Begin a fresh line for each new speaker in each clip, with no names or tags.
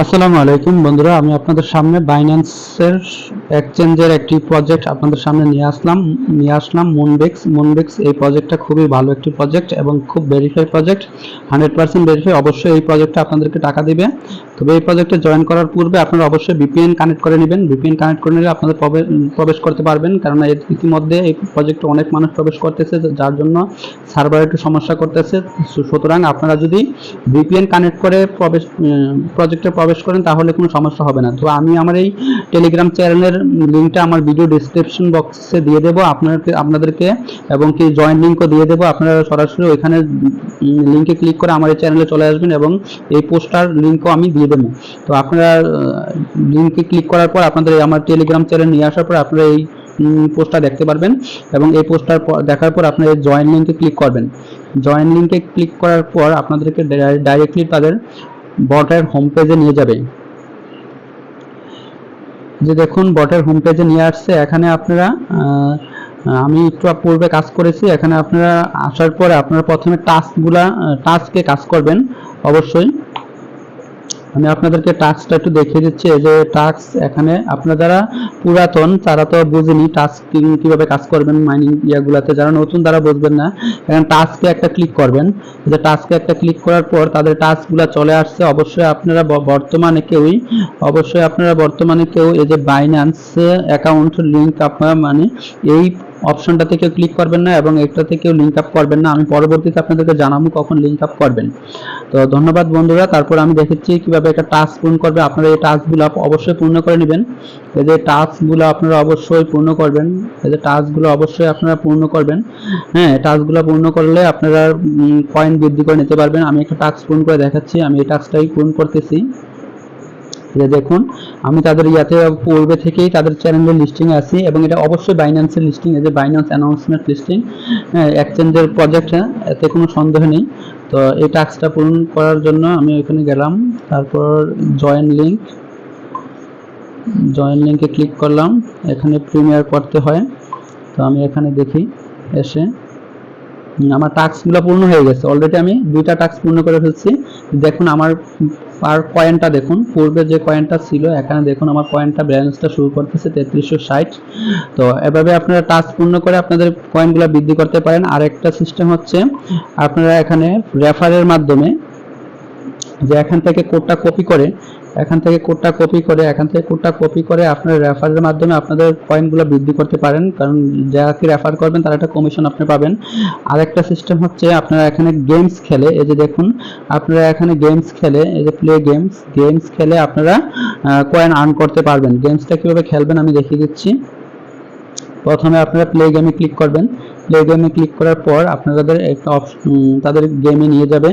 আসসালামু আলাইকুম বন্ধুরা, আমি আপনাদের সামনে বাইন্যান্সের এক্সচেঞ্জের একটি প্রজেক্ট আপনাদের সামনে নিয়ে আসলাম মুনবেক্স। এই প্রজেক্টটা খুবই ভালো একটি প্রজেক্ট এবং খুব ভেরিফাই প্রজেক্ট, 100% ভেরিফাই। অবশ্যই এই প্রজেক্টে আপনাদেরকে টাকা দিবে। তবে এই প্রজেক্টে জয়েন করার পূর্বে আপনারা অবশ্যই ভিপিএন কানেক্ট করে নেবেন। ভিপিএন কানেক্ট করে নিলে আপনাদের প্রবেশ করতে পারবেন, কারণ ইতিমধ্যে এই প্রজেক্টে অনেক মানুষ প্রবেশ করতেছে, যার জন্য সার্ভার একটু সমস্যা করতেছে। সুতরাং আপনারা যদি ভিপিএন কানেক্ট করে প্রজেক্টে প্রবেশ করেন তাহলে কোনো সমস্যা হবে না। তো আমি আমার এই টেলিগ্রাম চ্যানেলের লিঙ্কটা আমার ভিডিও ডেসক্রিপশন বক্সে দিয়ে দেবো আপনাদেরকে, এবং কি জয়েন লিঙ্কও দিয়ে দেবো। আপনারা সরাসরি ওইখানে লিঙ্কে ক্লিক করে আমার এই চ্যানেলে চলে আসবেন এবং এই পোস্টার লিঙ্কও আমি দিয়ে দেবো। তো আপনারা লিঙ্কে ক্লিক করার পর আপনাদের আমার টেলিগ্রাম চ্যানেল নিয়ে আসার পর আপনারা এই পোস্টটা দেখতে পারবেন, এবং এই পোস্টার দেখার পর আপনারা জয়েন লিঙ্কে ক্লিক করবেন। জয়েন লিঙ্কে ক্লিক করার পর আপনাদেরকে ডাইরেক্টলি তাদের বটের হোম পেজে নিয়ে যাবে। যে দেখুন বটের হোম পেজে নিয়ে আসছে। এখানে আপনারা আমি একটু পূর্বে কাজ করেছি। এখানে আপনারা আসার পরে আপনারা প্রথমে টাস্কে কাজ করবেন। অবশ্যই আমি আপনাদেরকে টাস্কটা একটু দেখিয়ে দিচ্ছি। এই যে টাস্ক, এখানে আপনারা যারা পুরাতন তারা তো বুঝেনি টাস্ক কিভাবে কাজ করবেন মাইনিং ইয়াগুলাতে, যারা নতুন তারা বুঝবেন না। এখানে টাস্কে একটা ক্লিক করবেন। যে টাস্কে একটা ক্লিক করার পর তাদের টাস্কগুলো চলে আসছে। অবশ্যই আপনারা বর্তমানে কেউ এই যে বাইন্যান্স অ্যাকাউন্ট লিংক আপনারা এই অপশনটা থেকে ক্লিক করবেন না এবং একটা থেকেও লিংক আপ করবেন না। আমি পরবর্তীতে আপনাদেরকে জানাবো কখন লিংক আপ করবেন। তো ধন্যবাদ বন্ধুরা। তারপর আমি দেখাচ্ছি কিভাবে একটা টাস্ক পূরণ করবে। আপনারা এই টাস্কগুলো অবশ্যই পূর্ণ করে নেবেন। এই যে টাস্কগুলো আপনারা অবশ্যই পূর্ণ করবেন। হ্যাঁ, টাস্কগুলো পূর্ণ করলে আপনারা কয়েন বৃদ্ধি করে নিতে পারবেন। আমি একটা টাস্ক পূরণ করে দেখাচ্ছি। আমি এই টাস্কটাই পূরণ করতেছি। যে দেখুন আমি তাদের পূর্বে থেকেই তাদের চ্যানেলে লিস্টিং আছি, এবং এটা অবশ্যই বাইন্যান্সের লিস্টিং। এই যে বাইন্যান্স অ্যানাউন্সমেন্ট লিস্টিং, এক্সচেঞ্জের প্রজেক্ট, এতে কোনো সন্দেহ নেই। তো এই টাস্কটা পূরণ করার জন্য আমি এখানে গেলাম। তারপর জয়েন লিঙ্কে ক্লিক করলাম। এখানে প্রিমিয়ার করতে হয়। তো আমি এখানে দেখি এসে আমার টাস্কগুলো পূর্ণ হয়ে গেছে। অলরেডি আমি 2টা টাস্ক পূর্ণ করে ফেলছি। দেখুন আমার পার কয়েনটা দেখুন, পূর্বে যে কয়েনটা ছিল এখানে দেখুন আমার কয়েনটা ব্যালেন্সটা শুরু করতেছে 3360। তো এভাবে আপনারা টাস্ক পূর্ণ করে আপনাদের কয়েনগুলো বৃদ্ধি করতে পারেন। আর একটা সিস্টেম হচ্ছে আপনারা এখানে রেফারের মাধ্যমে, যে এখান থেকে কোডটা কপি করে আপনার রেফারের মাধ্যমে আপনাদের পয়েন্টগুলো বৃদ্ধি করতে পারেন, কারণ যাকে রেফার করবেন তার একটা কমিশন আপনি পাবেন। আরেকটা সিস্টেম হচ্ছে আপনারা এখানে গেমস খেলে, এই যে দেখুন আপনারা এখানে এই যে প্লে গেমস খেলে আপনারা কয়েন আর্ন করতে পারবেন। গেমসটা কিভাবে খেলবেন আমি দেখিয়ে দিচ্ছি। প্রথমে আপনারা প্লে গেমে ক্লিক করবেন। প্লে গেমে ক্লিক করার পর আপনাদের একটা তাদের গেমে নিয়ে যাবে।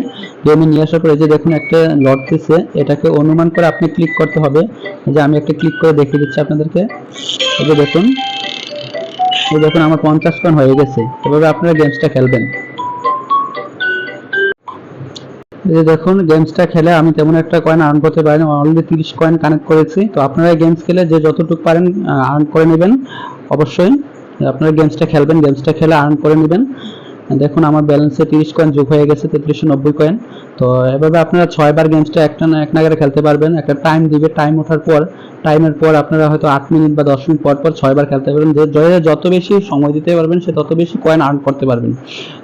গেমে নিয়ে আসার পরে যে দেখুন একটা লড়তেছে, এটাকে অনুমান করে আপনি ক্লিক করতে হবে। যে আমি একটা ক্লিক করে দেখিয়ে দিচ্ছি আপনাদেরকে। এই যে দেখুন আমার 50 কয়েন হয়ে গেছে। এভাবে আপনারা গেমসটা খেলবেন। এই যে দেখুন গেমসটা খেলে আমি তেমন একটা কয়েন আর্ন করতে পারিনি, অলরেডি 30 কয়েন কানেক্ট করেছি। তো আপনারা গেমস খেলে যে যতটুকু পারেন আর্ন করে নেবেন। অবশ্যই আপনারা গেমসটা খেলে আর্ন করে নেবেন। দেখুন আমার ব্যালেন্সে 30 কয়েন যোগ হয়ে গেছে, 3390 কয়েন। তো এভাবে আপনারা 6 বার গেমসটা এক নাগারে খেলতে পারবেন। একটা টাইম দিবে, টাইমের পর আপনারা হয়তো 8 মিনিট বা 10 মিনিট পর 6 বার খেলতে পারবেন। যত বেশি সময় দিতে পারবেন সে তত বেশি কয়েন আর্ন করতে পারবেন।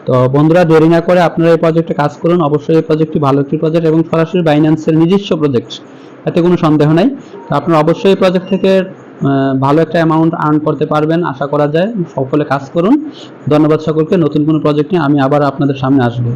তো বন্ধুরা দেরি না করে আপনারা এই প্রজেক্টে কাজ করুন। অবশ্যই এই প্রজেক্টটি ভালো একটি প্রজেক্ট এবং সরাসরি বাইন্যান্সের নিজস্ব প্রজেক্ট, এতে কোনো সন্দেহ নাই। তো আপনারা অবশ্যই এই প্রজেক্ট থেকে ভালো একটা অ্যামাউন্ট আর্ন করতে পারবেন আশা করা যায়। সকলে কাজ করুন। ধন্যবাদ সকলকে। নতুন কোনো প্রজেক্ট নিয়ে আমি আবার আপনাদের সামনে আসবো।